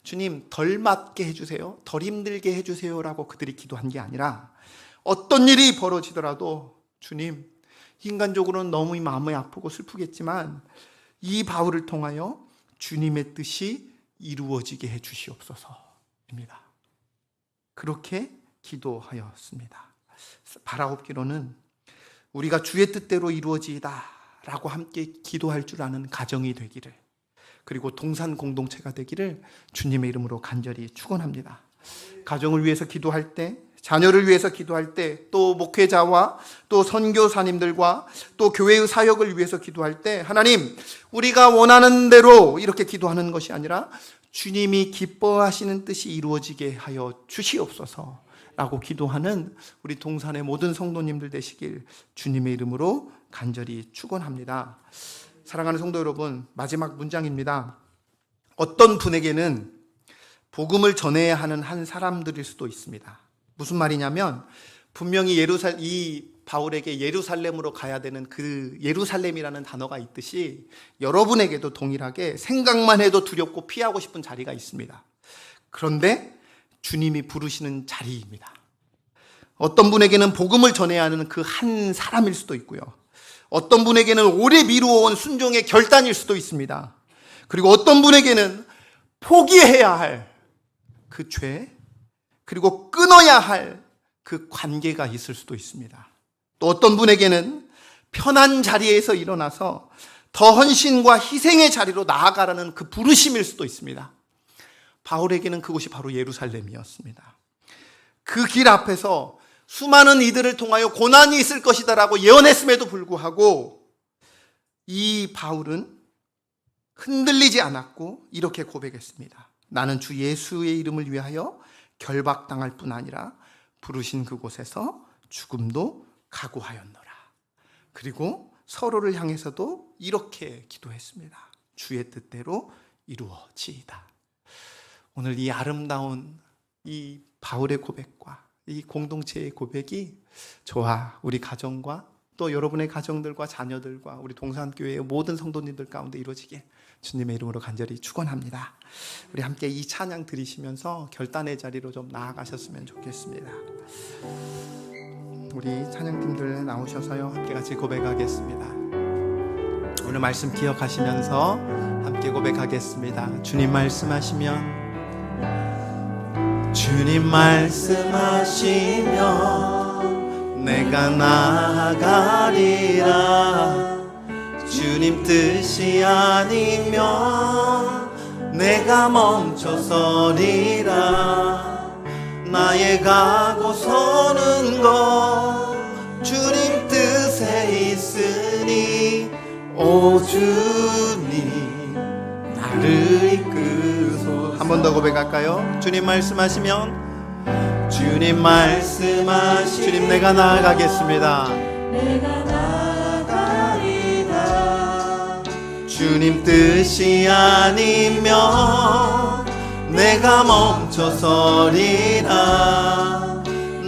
주님, 덜 맞게 해주세요. 덜 힘들게 해주세요 라고 그들이 기도한 게 아니라 어떤 일이 벌어지더라도 주님, 인간적으로는 너무 마음이 아프고 슬프겠지만 이 바울을 통하여 주님의 뜻이 이루어지게 해 주시옵소서입니다. 그렇게 기도하였습니다. 바라옵기로는 우리가 주의 뜻대로 이루어지이다 라고 함께 기도할 줄 아는 가정이 되기를, 그리고 동산 공동체가 되기를 주님의 이름으로 간절히 축원합니다. 가정을 위해서 기도할 때, 자녀를 위해서 기도할 때, 또 목회자와 또 선교사님들과 또 교회의 사역을 위해서 기도할 때 하나님, 우리가 원하는 대로 이렇게 기도하는 것이 아니라 주님이 기뻐하시는 뜻이 이루어지게 하여 주시옵소서 라고 기도하는 우리 동산의 모든 성도님들 되시길 주님의 이름으로 간절히 축원합니다. 사랑하는 성도 여러분, 마지막 문장입니다. 어떤 분에게는 복음을 전해야 하는 한 사람들일 수도 있습니다. 무슨 말이냐면 분명히 이 바울에게 예루살렘으로 가야 되는 그 예루살렘이라는 단어가 있듯이 여러분에게도 동일하게 생각만 해도 두렵고 피하고 싶은 자리가 있습니다. 그런데 주님이 부르시는 자리입니다. 어떤 분에게는 복음을 전해야 하는 그 한 사람일 수도 있고요. 어떤 분에게는 오래 미루어온 순종의 결단일 수도 있습니다. 그리고 어떤 분에게는 포기해야 할 그 죄, 그리고 끊어야 할 그 관계가 있을 수도 있습니다. 또 어떤 분에게는 편한 자리에서 일어나서 더 헌신과 희생의 자리로 나아가라는 그 부르심일 수도 있습니다. 바울에게는 그곳이 바로 예루살렘이었습니다. 그 길 앞에서 수많은 이들을 통하여 고난이 있을 것이다라고 예언했음에도 불구하고 이 바울은 흔들리지 않았고 이렇게 고백했습니다. 나는 주 예수의 이름을 위하여 결박당할 뿐 아니라 부르신 그곳에서 죽음도 각오하였노라. 그리고 서로를 향해서도 이렇게 기도했습니다. 주의 뜻대로 이루어지이다. 오늘 이 아름다운 이 바울의 고백과 이 공동체의 고백이 저와 우리 가정과 또 여러분의 가정들과 자녀들과 우리 동산교회의 모든 성도님들 가운데 이루어지게 주님의 이름으로 간절히 축원합니다. 우리 함께 이 찬양 드리시면서 결단의 자리로 좀 나아가셨으면 좋겠습니다. 우리 찬양팀들 나오셔서요, 함께 같이 고백하겠습니다. 오늘 말씀 기억하시면서 함께 고백하겠습니다. 주님 말씀하시면 내가 나아가리라. 주님 뜻이 아니면 내가 멈춰서리라. 나의 가고 서는 것 주님 뜻에 있으니 오 주님 나를 이끄소. 한 번 더 고백할까요? 주님 말씀하시면 주님 내가 나아가겠습니다. 내가 나아가리라. 주님 뜻이 아니면 내가 멈춰서리라.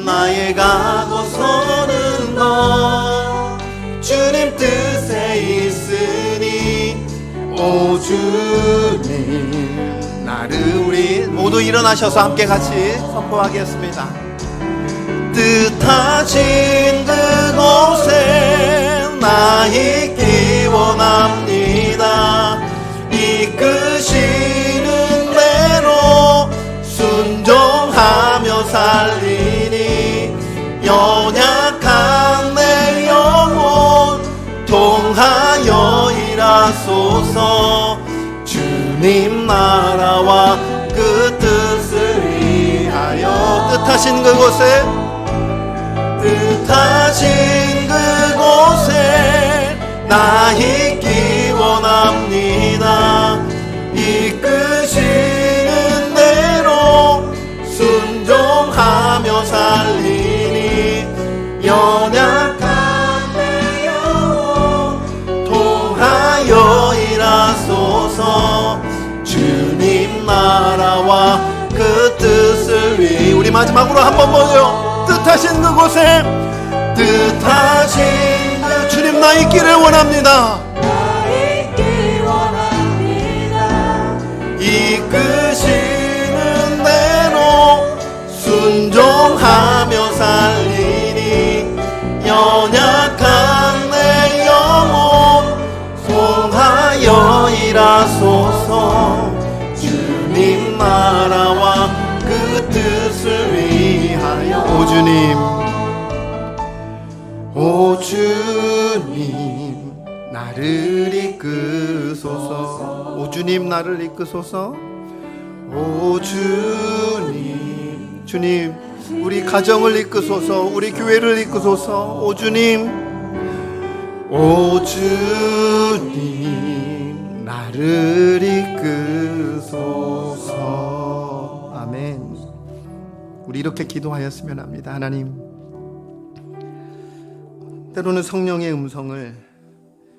나의 가고 서는 것 주님 뜻에 있으니 오 주님 나를. 우리 모두 일어나셔서 함께 같이 선포하겠습니다. 뜻하신 그곳에 나 있기 원합니다. 이끄시는 대로 순종하며 살리니 연약한 내 영혼 통하여 일하소서. 주님 나라와 그 뜻을 위하여 뜻하신 그곳에 나 있기 원합니다. 이끄시는 대로 순종하며 살리니 연약한 내 영혼 통하여 일하소서. 주님 나라와 그 뜻을 위해 우리 마지막으로 한번 보죠. 뜻하신 그곳에 뜻하신 그 주님 나 있기를 원합니다. 이끄시는 대로 순종하며 살리니 연약한 내 영혼 통하여 일하소서. 주님 나라와 그 뜻을 위하여 오 주님 나를 이끄소서. 오 주님 나를 이끄소서. 오 주님 우리 가정을 이끄소서. 우리 교회를 이끄소서. 오 주님 나를 이끄소서. 아멘. 우리 이렇게 기도하였으면 합니다. 하나님, 때로는 성령의 음성을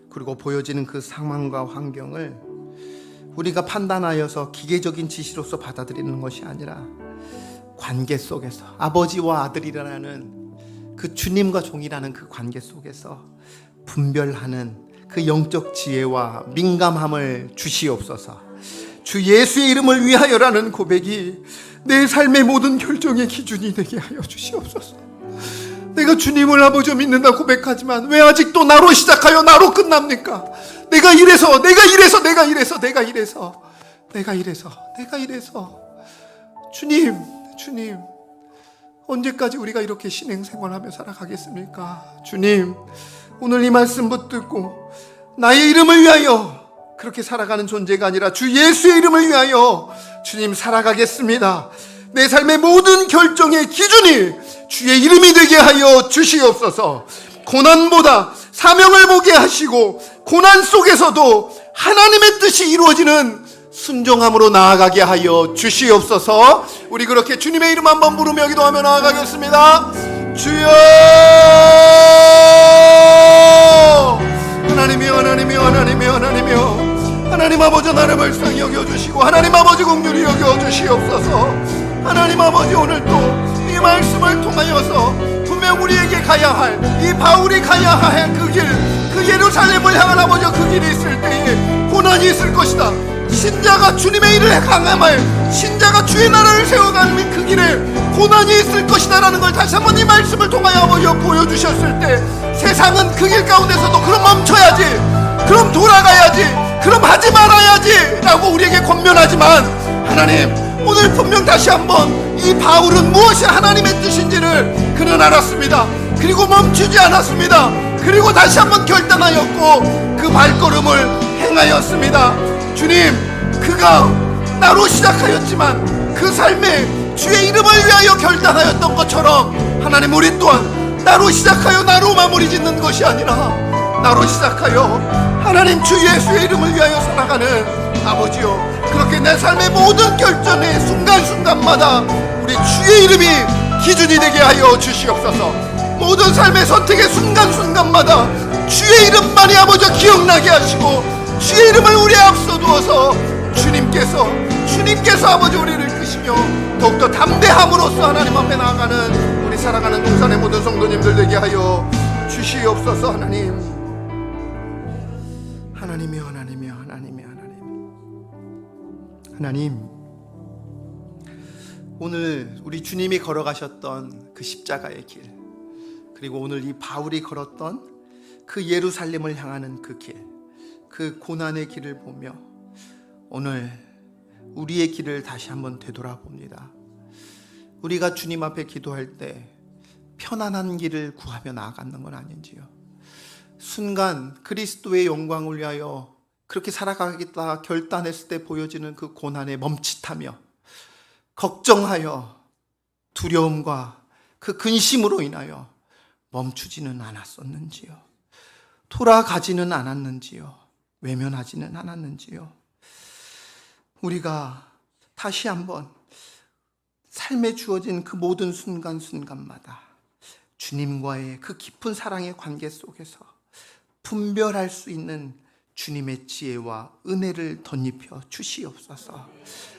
그리고 보여지는 그 상황과 환경을 우리가 판단하여서 기계적인 지시로서 받아들이는 것이 아니라 관계 속에서 아버지와 아들이라는 그 주님과 종이라는 그 관계 속에서 분별하는 그 영적 지혜와 민감함을 주시옵소서. 주 예수의 이름을 위하여라는 고백이 내 삶의 모든 결정의 기준이 되게 하여 주시옵소서. 내가 주님을 아버지 믿는다 고백하지만 왜 아직도 나로 시작하여 나로 끝납니까? 내가 이래서 주님 언제까지 우리가 이렇게 신행생활하며 살아가겠습니까? 주님, 오늘 이 말씀 붙들고 나의 이름을 위하여 그렇게 살아가는 존재가 아니라 주 예수의 이름을 위하여 주님 살아가겠습니다. 내 삶의 모든 결정의 기준이 주의 이름이 되게 하여 주시옵소서. 고난보다 사명을 보게 하시고 고난 속에서도 하나님의 뜻이 이루어지는 순종함으로 나아가게 하여 주시옵소서. 우리 그렇게 주님의 이름 한번 부르며 기도하며 나아가겠습니다. 주여! 하나님이여 하나님 아버지 나를 불쌍히 여겨주시고 하나님 아버지 긍휼히 여겨주시옵소서. 하나님 아버지 오늘도 이 말씀을 통하여서 분명 우리에게 가야 할 이 바울이 가야 할 그 길, 그 예루살렘을 향한 아버지 그 길이 있을 때에 고난이 있을 것이다. 신자가 주님의 일을 강함할 신자가 주의 나라를 세워가는 그 길에 고난이 있을 것이다 라는 걸 다시 한번 이 말씀을 통하여 아버지 보여주셨을 때 세상은 그 길 가운데서도 그럼 멈춰야지, 그럼 돌아가야지, 그럼 하지 말아야지 라고 우리에게 권면하지만 하나님 오늘 분명 다시 한번 이 바울은 무엇이 하나님의 뜻인지를 그는 알았습니다. 그리고 멈추지 않았습니다. 그리고 다시 한번 결단하였고 그 발걸음을 행하였습니다. 주님, 그가 나로 시작하였지만 그 삶에 주의 이름을 위하여 결단하였던 것처럼 하나님 우리 또한 나로 시작하여 나로 마무리 짓는 것이 아니라 나로 시작하여 하나님 주 예수의 이름을 위하여 살아가는 아버지요, 그렇게 내 삶의 모든 결정의 순간순간마다 우리 주의 이름이 기준이 되게 하여 주시옵소서. 모든 삶의 선택의 순간순간마다 주의 이름만이 아버지 기억나게 하시고 주의 이름을 우리 앞서 두어서 주님께서 아버지 우리를 이끄시며 더욱더 담대함으로써 하나님 앞에 나아가는 우리 사랑하는 동산의 모든 성도님들 되게 하여 주시옵소서. 하나님, 오늘 우리 주님이 걸어가셨던 그 십자가의 길, 그리고 오늘 이 바울이 걸었던 그 예루살렘을 향하는 그 길, 그 고난의 길을 보며 오늘 우리의 길을 다시 한번 되돌아봅니다. 우리가 주님 앞에 기도할 때 편안한 길을 구하며 나아가는 건 아닌지요. 순간 그리스도의 영광을 위하여 그렇게 살아가겠다 결단했을 때 보여지는 그 고난에 멈칫하며 걱정하여 두려움과 그 근심으로 인하여 멈추지는 않았었는지요. 돌아가지는 않았는지요. 외면하지는 않았는지요. 우리가 다시 한번 삶에 주어진 그 모든 순간순간마다 주님과의 그 깊은 사랑의 관계 속에서 분별할 수 있는 주님의 지혜와 은혜를 덧입혀 주시옵소서.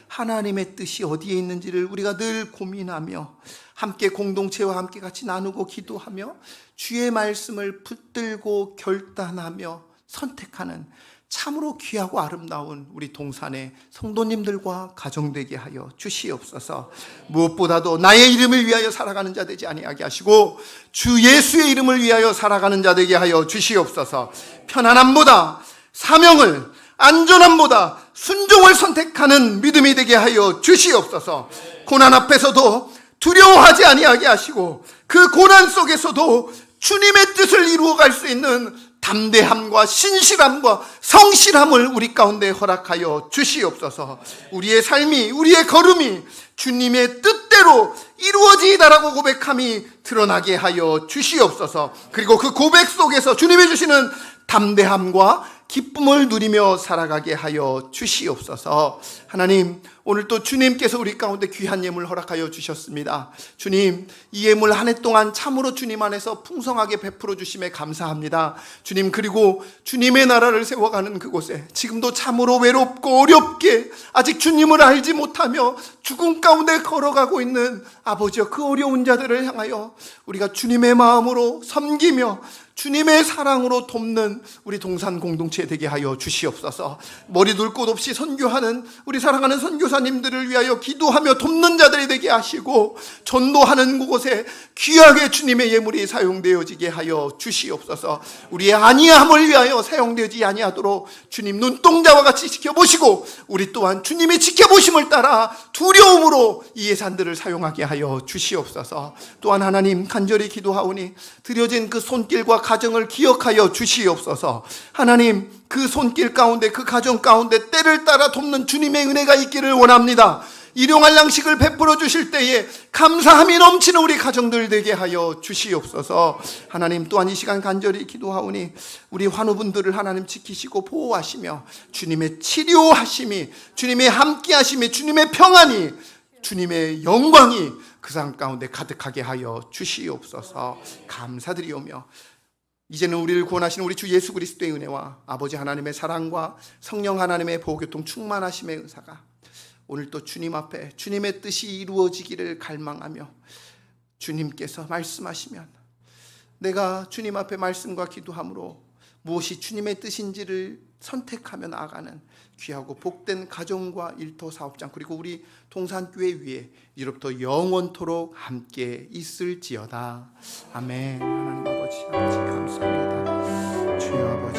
하나님의 뜻이 어디에 있는지를 우리가 늘 고민하며 함께 공동체와 함께 같이 나누고 기도하며 주의 말씀을 붙들고 결단하며 선택하는 참으로 귀하고 아름다운 우리 동산의 성도님들과 가정되게 하여 주시옵소서. 무엇보다도 나의 이름을 위하여 살아가는 자 되지 아니하게 하시고 주 예수의 이름을 위하여 살아가는 자 되게 하여 주시옵소서. 편안함보다 사명을, 안전함보다 순종을 선택하는 믿음이 되게 하여 주시옵소서. 고난 앞에서도 두려워하지 아니하게 하시고 그 고난 속에서도 주님의 뜻을 이루어갈 수 있는 담대함과 신실함과 성실함을 우리 가운데 허락하여 주시옵소서. 우리의 삶이, 우리의 걸음이 주님의 뜻대로 이루어지다라고 고백함이 드러나게 하여 주시옵소서. 그리고 그 고백 속에서 주님이 주시는 담대함과 기쁨을 누리며 살아가게 하여 주시옵소서. 하나님, 오늘 또 주님께서 우리 가운데 귀한 예물 허락하여 주셨습니다. 주님, 이 예물 한 해 동안 참으로 주님 안에서 풍성하게 베풀어 주심에 감사합니다. 주님, 그리고 주님의 나라를 세워가는 그곳에 지금도 참으로 외롭고 어렵게 아직 주님을 알지 못하며 죽음 가운데 걸어가고 있는 아버지여, 그 어려운 자들을 향하여 우리가 주님의 마음으로 섬기며 주님의 사랑으로 돕는 우리 동산 공동체 되게 하여 주시옵소서. 머리 둘 곳 없이 선교하는 우리 사랑하는 선교사님들을 위하여 기도하며 돕는 자들이 되게 하시고 전도하는 곳에 귀하게 주님의 예물이 사용되어지게 하여 주시옵소서. 우리의 아니함을 위하여 사용되지 아니하도록 주님 눈동자와 같이 지켜보시고 우리 또한 주님이 지켜보심을 따라 두려움으로 이 예산들을 사용하게 하여 주시옵소서. 또한 하나님, 간절히 기도하오니 드려진 그 손길과 가정을 기억하여 주시옵소서. 하나님, 그 손길 가운데, 그 가정 가운데 때를 따라 돕는 주님의 은혜가 있기를 원합니다. 일용할 양식을 베풀어 주실 때에 감사함이 넘치는 우리 가정들 되게 하여 주시옵소서. 하나님, 또한 이 시간 간절히 기도하오니 우리 환우분들을 하나님 지키시고 보호하시며 주님의 치료하심이, 주님의 함께하심이, 주님의 평안이, 주님의 영광이 그 삶 가운데 가득하게 하여 주시옵소서. 감사드리오며 이제는 우리를 구원하시는 우리 주 예수 그리스도의 은혜와 아버지 하나님의 사랑과 성령 하나님의 보호교통 충만하심의 은사가 오늘 또 주님 앞에 주님의 뜻이 이루어지기를 갈망하며 주님께서 말씀하시면 내가 주님 앞에 말씀과 기도함으로 무엇이 주님의 뜻인지를 선택하며 나아가는 귀하고 복된 가정과 일터 사업장, 그리고 우리 동산교회 위에 이로부터 영원토록 함께 있을지어다. 아멘. 하나님 아버지 감사합니다. 주여 아버지.